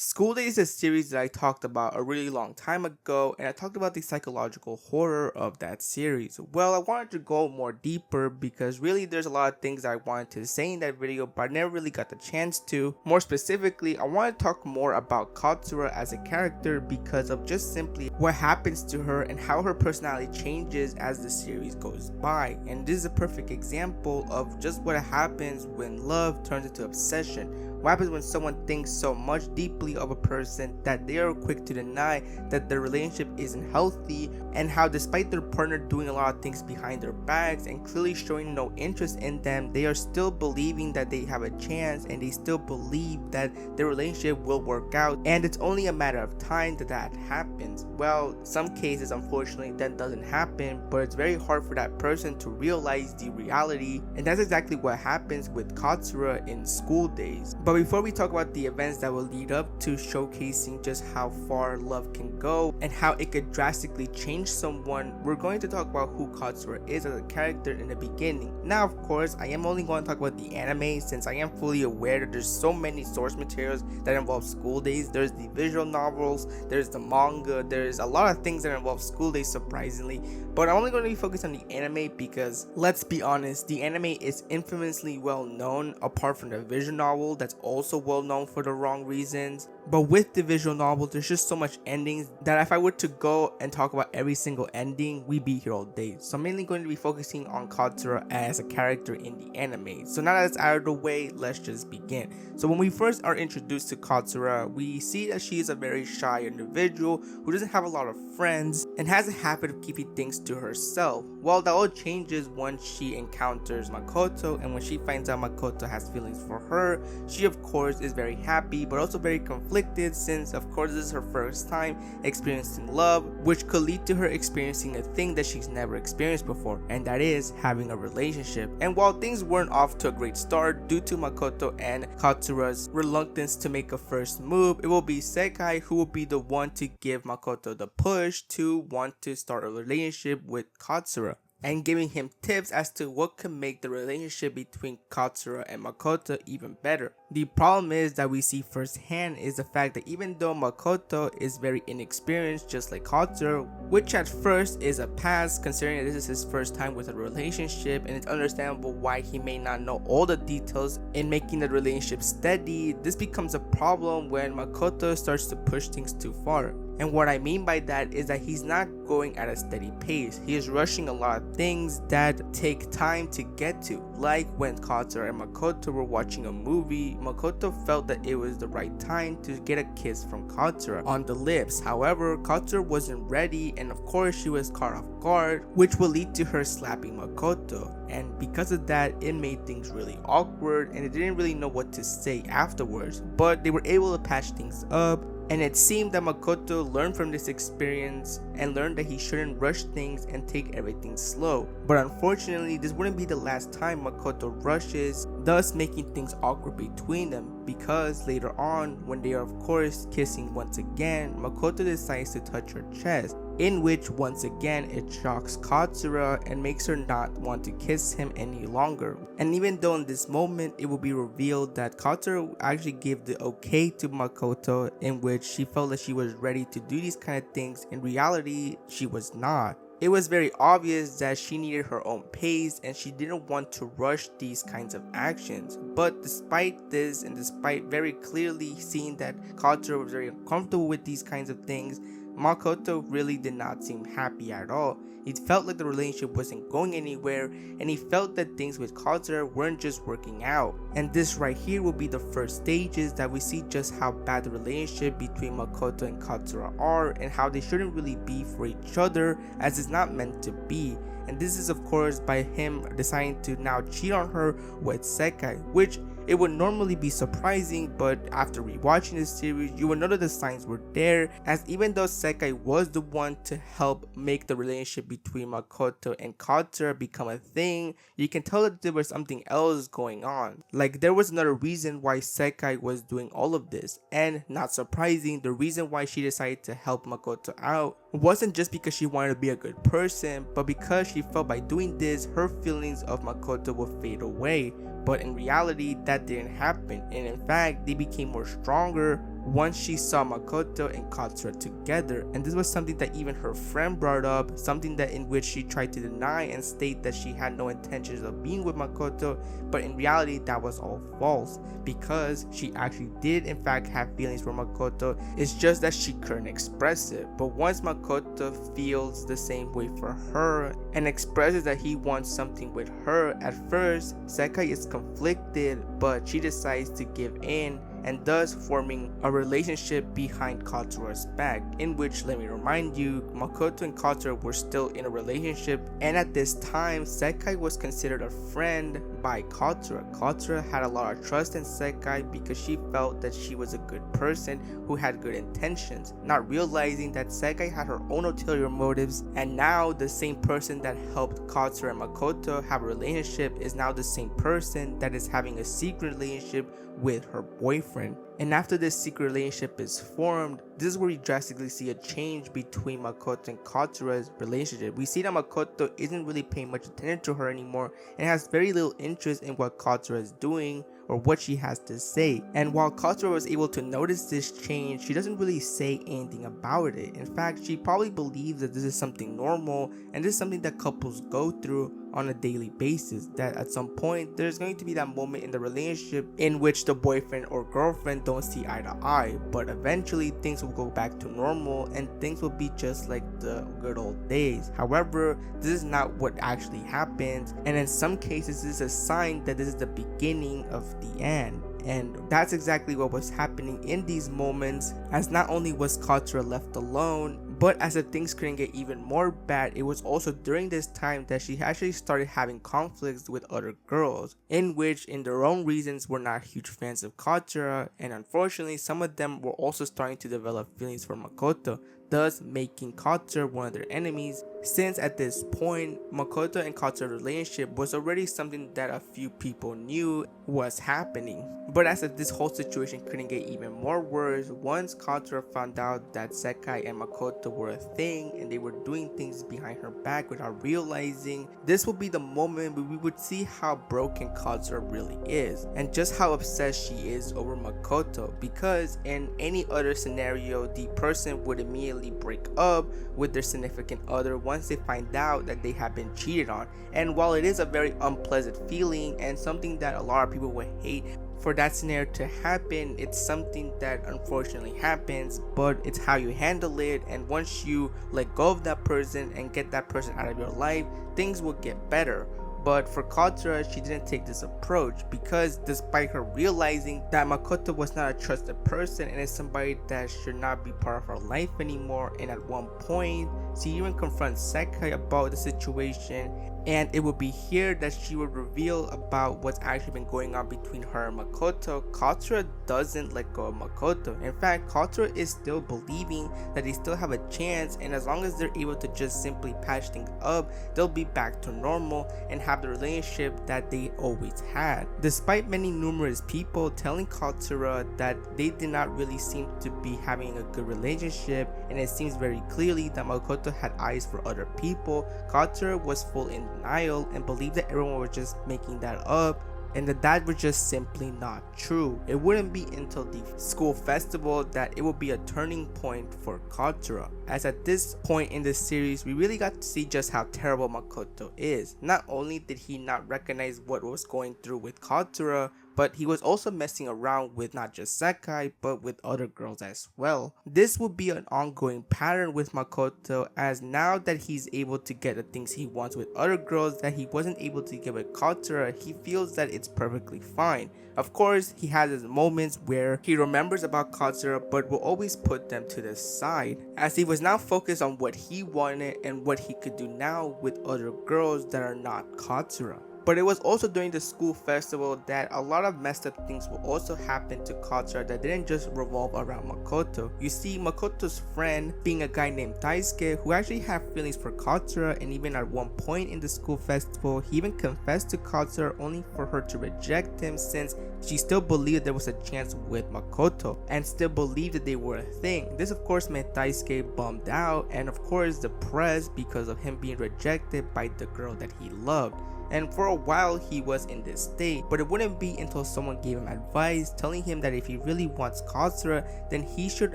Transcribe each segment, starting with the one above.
School Days is a series that I talked about a really long time ago, and I talked about the psychological horror of that series. Well, I wanted to go more deeper because really there's a lot of things I wanted to say in that video, but I never really got the chance to. More specifically, I want to talk more about Katsura as a character because of just simply what happens to her and how her personality changes as the series goes by. And this is a perfect example of just what happens when love turns into obsession. What happens when someone thinks so much deeply of a person that they are quick to deny that their relationship isn't healthy, and how despite their partner doing a lot of things behind their backs and clearly showing no interest in them, they are still believing that they have a chance and they still believe that their relationship will work out, and it's only a matter of time that happens. Well, some cases unfortunately that doesn't happen, but it's very hard for that person to realize the reality, and that's exactly what happens with Katsura in School Days. But before we talk about the events that will lead up to showcasing just how far love can go and how it could drastically change someone, we're going to talk about who Katsura is as a character in the beginning. Now, of course, I am only going to talk about the anime since I am fully aware that there's so many source materials that involve School Days. There's the visual novels, there's the manga, there's a lot of things that involve School Days surprisingly, but I'm only going to be focused on the anime because, let's be honest, the anime is infamously well known apart from the visual novel that's also well known for the wrong reasons. But with the visual novel, there's just so much endings that if I were to go and talk about every single ending, we'd be here all day. So I'm mainly going to be focusing on Katsura as a character in the anime. So now that it's out of the way, let's just begin. So when we first are introduced to Katsura, we see that she is a very shy individual who doesn't have a lot of friends and has a habit of keeping things to herself. Well, that all changes once she encounters Makoto, and when she finds out Makoto has feelings for her, she of course is very happy but also very conflicted since of course this is her first time experiencing love, which could lead to her experiencing a thing that she's never experienced before, and that is having a relationship. And while things weren't off to a great start due to Makoto and Katsura's reluctance to make a first move, it will be Sekai who will be the one to give Makoto the push to want to start a relationship with Katsura, and giving him tips as to what could make the relationship between Katsura and Makoto even better. The problem is that we see firsthand is the fact that even though Makoto is very inexperienced just like Katsura, which at first is a pass considering that this is his first time with a relationship, and it's understandable why he may not know all the details in making the relationship steady, this becomes a problem when Makoto starts to push things too far. And what I mean by that is that he's not going at a steady pace. He is rushing a lot of things that take time to get to. Like when Katsura and Makoto were watching a movie, Makoto felt that it was the right time to get a kiss from Katsura on the lips. However, Katsura wasn't ready, and of course she was caught off guard, which will lead to her slapping Makoto. And because of that, it made things really awkward and they didn't really know what to say afterwards. But they were able to patch things up. And it seemed that Makoto learned from this experience and learned that he shouldn't rush things and take everything slow. But unfortunately, this wouldn't be the last time Makoto rushes, thus making things awkward between them, because later on, when they are of course kissing once again, Makoto decides to touch her chest, in which once again it shocks Katsura and makes her not want to kiss him any longer. And even though in this moment it will be revealed that Katsura actually gave the okay to Makoto, in which she felt that she was ready to do these kind of things, in reality she was not. It was very obvious that she needed her own pace and she didn't want to rush these kinds of actions. But despite this, and despite very clearly seeing that Katsura was very uncomfortable with these kinds of things, Makoto really did not seem happy at all. It felt like the relationship wasn't going anywhere, and he felt that things with Katsura weren't just working out. And this right here will be the first stages that we see just how bad the relationship between Makoto and Katsura are, and how they shouldn't really be for each other, as it's not meant to be. And this is of course by him deciding to now cheat on her with Sekai, which it would normally be surprising, but after rewatching this series, you will know that the signs were there, as even though Sekai was the one to help make the relationship between Makoto and Katsura become a thing, you can tell that there was something else going on. Like there was another reason why Sekai was doing all of this, and not surprising, the reason why she decided to help Makoto out wasn't just because she wanted to be a good person, but because she felt by doing this, her feelings of Makoto would fade away. But in reality, that didn't happen, and in fact, they became more stronger once she saw Makoto and Katsura together, and this was something that even her friend brought up, something that in which she tried to deny and state that she had no intentions of being with Makoto, but in reality that was all false, because she actually did in fact have feelings for Makoto. It's just that she couldn't express it. But once Makoto feels the same way for her and expresses that he wants something with her, at first Sekai is conflicted, but she decides to give in, and thus forming a relationship behind Katsura's back, in which, let me remind you, Makoto and Katsura were still in a relationship, and at this time Sekai was considered a friend by Katsura. Katsura had a lot of trust in Sekai because she felt that she was a good person who had good intentions, not realizing that Sekai had her own ulterior motives, and now the same person that helped Katsura and Makoto have a relationship is now the same person that is having a secret relationship with her boyfriend. And after this secret relationship is formed, this is where we drastically see a change between Makoto and Katsura's relationship. We see that Makoto isn't really paying much attention to her anymore and has very little interest in what Katsura is doing or what she has to say. And while Katsura was able to notice this change, she doesn't really say anything about it. In fact, she probably believes that this is something normal and this is something that couples go through on a daily basis, that at some point there's going to be that moment in the relationship in which the boyfriend or girlfriend don't see eye to eye, but eventually things will go back to normal and things will be just like the good old days. However, this is not what actually happens, and in some cases this is a sign that this is the beginning of the end. And that's exactly what was happening in these moments, as not only was Katsura left alone, but as the things couldn't get even more bad, it was also during this time that she actually started having conflicts with other girls, in which in their own reasons were not huge fans of Katsura, and unfortunately some of them were also starting to develop feelings for Makoto, thus making Katsura one of their enemies, since at this point Makoto and Katsura's relationship was already something that a few people knew was happening. But as if this whole situation couldn't get even more worse, once Katsura found out that Sekai and Makoto were a thing and they were doing things behind her back without realizing, this would be the moment where we would see how broken Katsura really is and just how obsessed she is over Makoto, because in any other scenario the person would immediately break up with their significant other once they find out that they have been cheated on. And while it is a very unpleasant feeling and something that a lot of people would hate for that scenario to happen, it's something that unfortunately happens, but it's how you handle it. And once you let go of that person and get that person out of your life, things will get better. But for Katsura, she didn't take this approach, because despite her realizing that Makoto was not a trusted person and is somebody that should not be part of her life anymore, and at one point she even confronts Sekai about the situation, and it would be here that she would reveal about what's actually been going on between her and Makoto. Katsura doesn't let go of Makoto. In fact, Katsura is still believing that they still have a chance, and as long as they're able to just simply patch things up, they'll be back to normal and have the relationship that they always had. Despite many numerous people telling Katsura that they did not really seem to be having a good relationship, and it seems very clearly that Makoto had eyes for other people, Katsura was full in denial and believed that everyone was just making that up, and that was just simply not true. It wouldn't be until the school festival that it would be a turning point for Katsura, as at this point in the series we really got to see just how terrible Makoto is. Not only did he not recognize what was going through with Katsura, but he was also messing around with not just Sekai, but with other girls as well. This would be an ongoing pattern with Makoto, as now that he's able to get the things he wants with other girls that he wasn't able to get with Katsura, he feels that it's perfectly fine. Of course, he has his moments where he remembers about Katsura, but will always put them to the side, as he was now focused on what he wanted and what he could do now with other girls that are not Katsura. But it was also during the school festival that a lot of messed up things will also happen to Katsura that didn't just revolve around Makoto. You see, Makoto's friend, being a guy named Daisuke, who actually had feelings for Katsura, and even at one point in the school festival, he even confessed to Katsura only for her to reject him, since she still believed there was a chance with Makoto and still believed that they were a thing. This of course made Daisuke bummed out and of course depressed because of him being rejected by the girl that he loved. and for a while he was in this state, but it wouldn't be until someone gave him advice telling him that if he really wants Katsura, then he should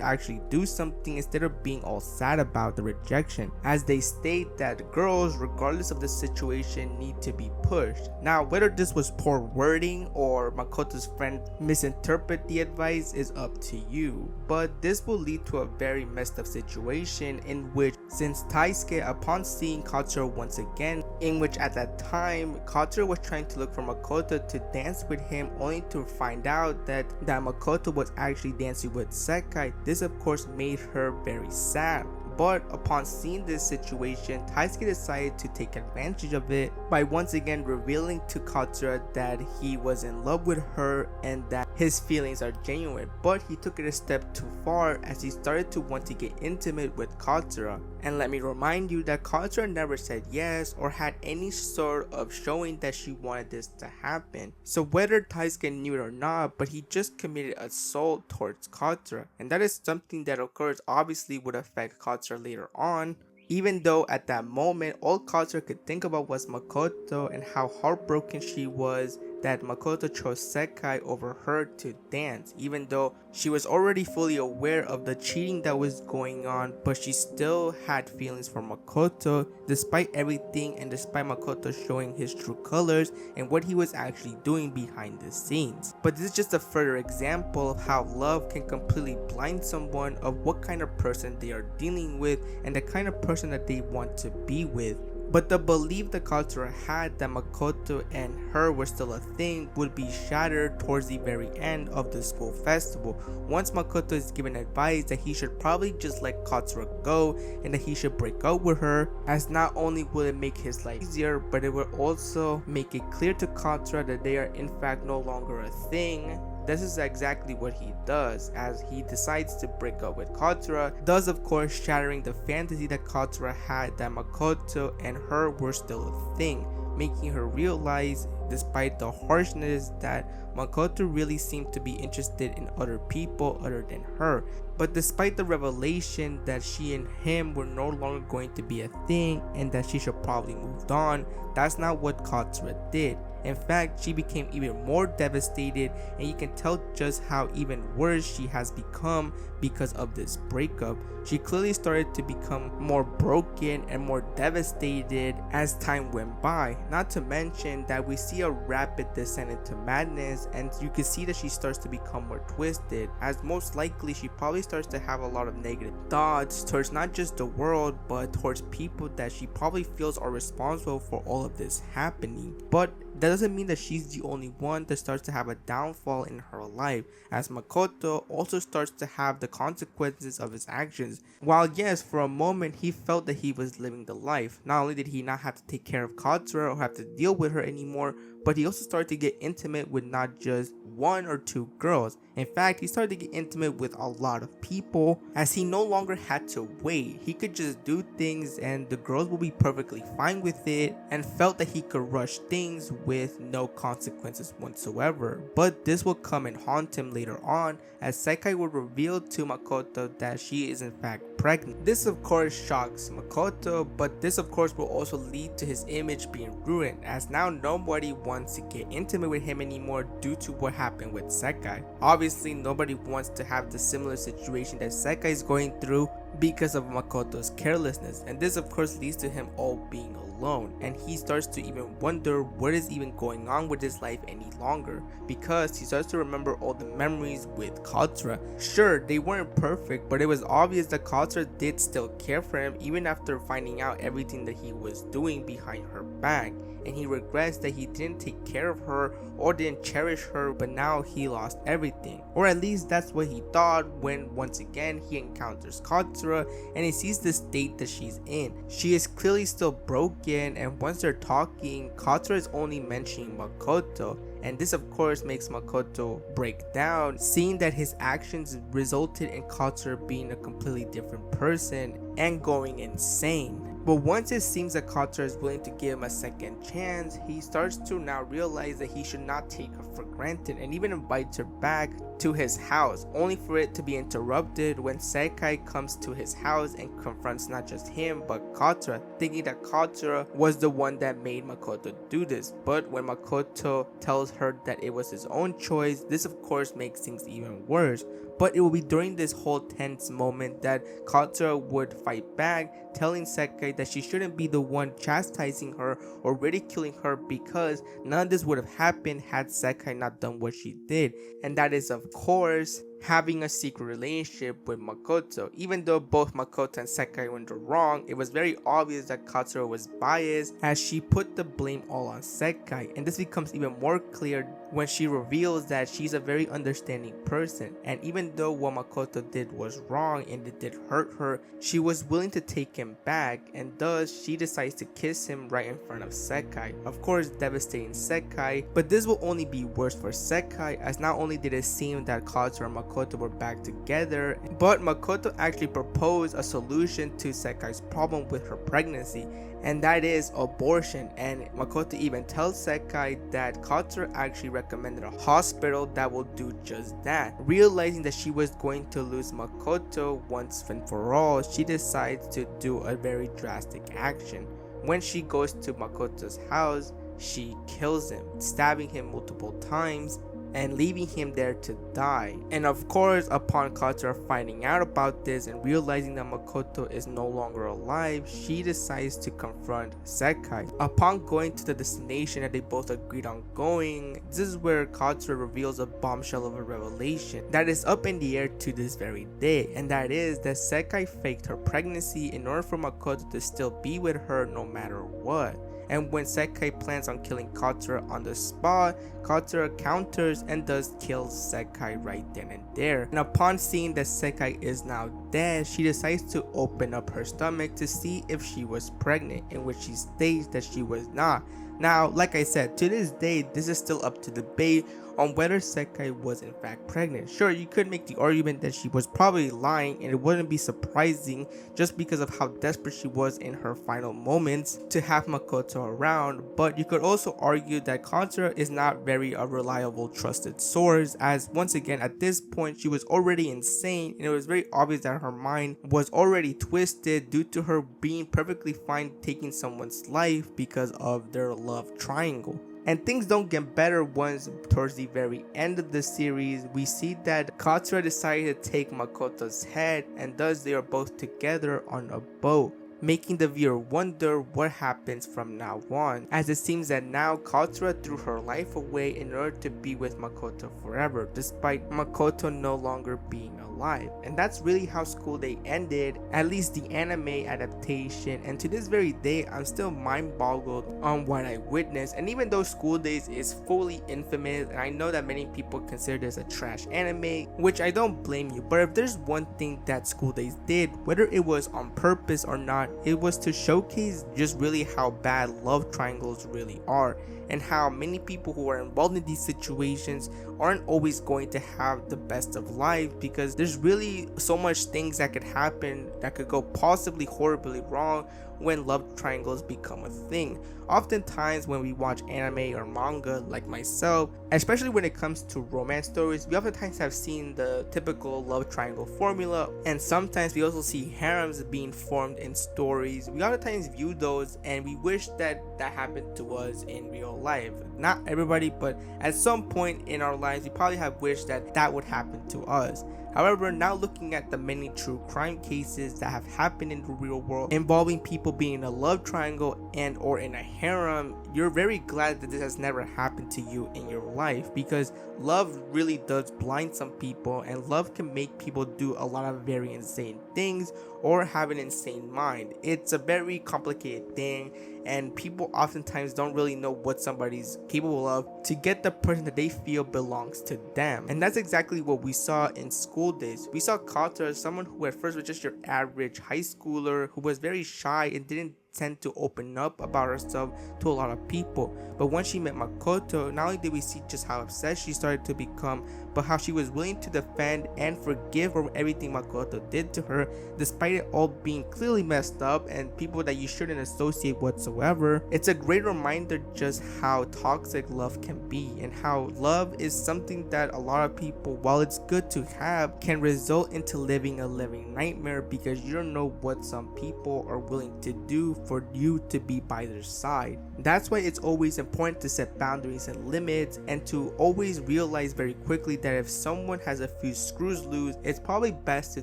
actually do something instead of being all sad about the rejection, as they state that girls, regardless of the situation, need to be pushed. Now, whether this was poor wording or Makoto's friend misinterpret the advice is up to you, but this will lead to a very messed up situation in which, since Taisuke, upon seeing Katsura once again, in which at that time Katsura was trying to look for Makoto to dance with him, only to find out that Makoto was actually dancing with Sekai, this of course made her very sad. But upon seeing this situation, Taisuke decided to take advantage of it by once again revealing to Katsura that he was in love with her and that his feelings are genuine. But he took it a step too far as he started to want to get intimate with Katsura. And let me remind you that Katsura never said yes or had any sort of showing that she wanted this to happen. So whether Taisuke knew it or not, but he just committed assault towards Katsura, and that is something that of course obviously would affect Katsura later on, even though at that moment all Katsura could think about was Makoto and how heartbroken she was that Makoto chose Sekai over her to dance, even though she was already fully aware of the cheating that was going on, but she still had feelings for Makoto despite everything and despite Makoto showing his true colors and what he was actually doing behind the scenes. But this is just a further example of how love can completely blind someone of what kind of person they are dealing with and the kind of person that they want to be with. But the belief that Katsura had that Makoto and her were still a thing would be shattered towards the very end of the school festival, once Makoto is given advice that he should probably just let Katsura go and that he should break up with her, as not only will it make his life easier, but it will also make it clear to Katsura that they are in fact no longer a thing. This is exactly what he does, as he decides to break up with Katsura, thus of course shattering the fantasy that Katsura had that Makoto and her were still a thing, making her realize, despite the harshness, that Makoto really seemed to be interested in other people other than her. But despite the revelation that she and him were no longer going to be a thing and that she should probably move on, that's not what Katsura did. In fact, she became even more devastated, and you can tell just how even worse she has become because of this breakup. She clearly started to become more broken and more devastated as time went by. Not to mention that we see a rapid descent into madness, and you can see that she starts to become more twisted, as most likely she probably starts to have a lot of negative thoughts towards not just the world but towards people that she probably feels are responsible for all of this happening. But that doesn't mean that she's the only one that starts to have a downfall in her life, as Makoto also starts to have the consequences of his actions. While yes, for a moment he felt that he was living the life, not only did he not have to take care of Katsura or have to deal with her anymore, but he also started to get intimate with not just one or two girls. In fact, he started to get intimate with a lot of people, as he no longer had to wait. He could just do things and the girls will be perfectly fine with it, and felt that he could rush things with no consequences whatsoever. But this will come and haunt him later on, as Sekai will reveal to Makoto that she is in fact pregnant. This of course shocks Makoto, but this of course will also lead to his image being ruined, as now nobody wants to get intimate with him anymore due to what happened with Sekai. Obviously nobody wants to have the similar situation that Sekai is going through because of Makoto's carelessness, and this of course leads to him all being alone, and he starts to even wonder what is even going on with his life any longer, because he starts to remember all the memories with Katsura. Sure, they weren't perfect, but it was obvious that Katsura did still care for him even after finding out everything that he was doing behind her back, and he regrets that he didn't take care of her or didn't cherish her, but now he lost everything. Or at least that's what he thought when once again he encounters Katsura and he sees the state that she's in. She is clearly still broken, and once they're talking, Katsura is only mentioning Makoto, and this of course makes Makoto break down, seeing that his actions resulted in Katsura being a completely different person, and going insane. But once it seems that Katsura is willing to give him a second chance, he starts to now realize that he should not take her for granted and even invites her back to his house, only for it to be interrupted when Sekai comes to his house and confronts not just him but Katsura, thinking that Katsura was the one that made Makoto do this. But when Makoto tells her that it was his own choice, this of course makes things even worse. But it will be during this whole tense moment that Katsura would fight back, telling Sekai that she shouldn't be the one chastising her or ridiculing her, because none of this would have happened had Sekai not done what she did. And that is, of course, having a secret relationship with Makoto. Even though both Makoto and Sekai went wrong, it was very obvious that Katsura was biased, as she put the blame all on Sekai, and this becomes even more clear when she reveals that she's a very understanding person, and even though what Makoto did was wrong and it did hurt her, she was willing to take him back, and thus she decides to kiss him right in front of Sekai, of course devastating Sekai. But this will only be worse for Sekai, as not only did it seem that Katsura and Makoto were back together, but Makoto actually proposed a solution to Sekai's problem with her pregnancy, and that is abortion. And Makoto even tells Sekai that Katsura actually recommended a hospital that will do just that. Realizing that she was going to lose Makoto once and for all, she decides to do a very drastic action. When she goes to Makoto's house, she kills him, stabbing him multiple times and leaving him there to die. And of course, upon Katsura finding out about this and realizing that Makoto is no longer alive, she decides to confront Sekai. Upon going to the destination that they both agreed on going, this is where Katsura reveals a bombshell of a revelation that is up in the air to this very day, and that is that Sekai faked her pregnancy in order for Makoto to still be with her no matter what. And when Sekai plans on killing Katsura on the spot, Katsura counters and does kill Sekai right then and there. And upon seeing that Sekai is now dead, she decides to open up her stomach to see if she was pregnant, in which she states that she was not. Now, like I said, to this day, this is still up to debate on whether Sekai was in fact pregnant. Sure, you could make the argument that she was probably lying, and it wouldn't be surprising just because of how desperate she was in her final moments to have Makoto around, but you could also argue that Katsura is not very a reliable trusted source, as once again at this point she was already insane, and it was very obvious that her mind was already twisted due to her being perfectly fine taking someone's life because of their love triangle. And things don't get better once towards the very end of the series we see that Katsura decided to take Makoto's head, and thus they are both together on a boat, making the viewer wonder what happens from now on, as it seems that now Katsura threw her life away in order to be with Makoto forever, despite Makoto no longer being alive. And that's really how School Day ended, at least the anime adaptation, and to this very day I'm still mind boggled on what I witnessed. And even though School Days is fully infamous, and I know that many people consider this a trash anime, which I don't blame you, but if there's one thing that School Days did, whether it was on purpose or not, it was to showcase just really how bad love triangles really are, and how many people who are involved in these situations aren't always going to have the best of life, because there's really so much things that could happen that could go possibly horribly wrong when love triangles become a thing. Oftentimes when we watch anime or manga, like myself, especially when it comes to romance stories, we oftentimes have seen the typical love triangle formula, and sometimes we also see harems being formed in stories. We oftentimes view those and we wish that that happened to us in real life. Not everybody, but at some point in our lives we probably have wished that that would happen to us. However, now looking at the many true crime cases that have happened in the real world involving people being in a love triangle and or in a harem, you're very glad that this has never happened to you in your life, because love really does blind some people, and love can make people do a lot of very insane things or have an insane mind. It's a very complicated thing, and people oftentimes don't really know what somebody's capable of to get the person that they feel belongs to them. And that's exactly what we saw in School Days. We saw Katsura as someone who at first was just your average high schooler who was very shy and didn't tend to open up about herself to a lot of people. But once she met Makoto, not only did we see just how upset she started to become, but how she was willing to defend and forgive for everything Makoto did to her, despite it all being clearly messed up and people that you shouldn't associate whatsoever. It's a great reminder just how toxic love can be, and how love is something that a lot of people, while it's good to have, can result into living a living nightmare, because you don't know what some people are willing to do for you to be by their side. That's why it's always important to set boundaries and limits, and to always realize very quickly that if someone has a few screws loose, it's probably best to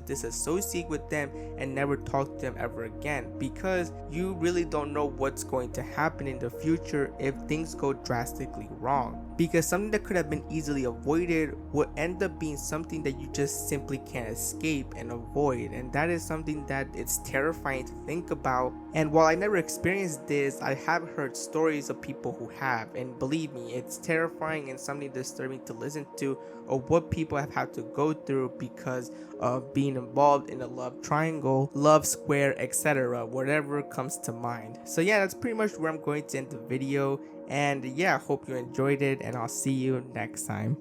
disassociate with them and never talk to them ever again, because you really don't know what's going to happen in the future if things go drastically wrong. Because something that could have been easily avoided will end up being something that you just simply can't escape and avoid, and that is something that it's terrifying to think about. And while I never experienced this, I have heard stories of people who have, and believe me, it's terrifying and something disturbing to listen to, of what people have had to go through because of being involved in a love triangle, love square, etc., whatever comes to mind. So yeah, that's pretty much where I'm going to end the video, and yeah, I hope you enjoyed it, and I'll see you next time.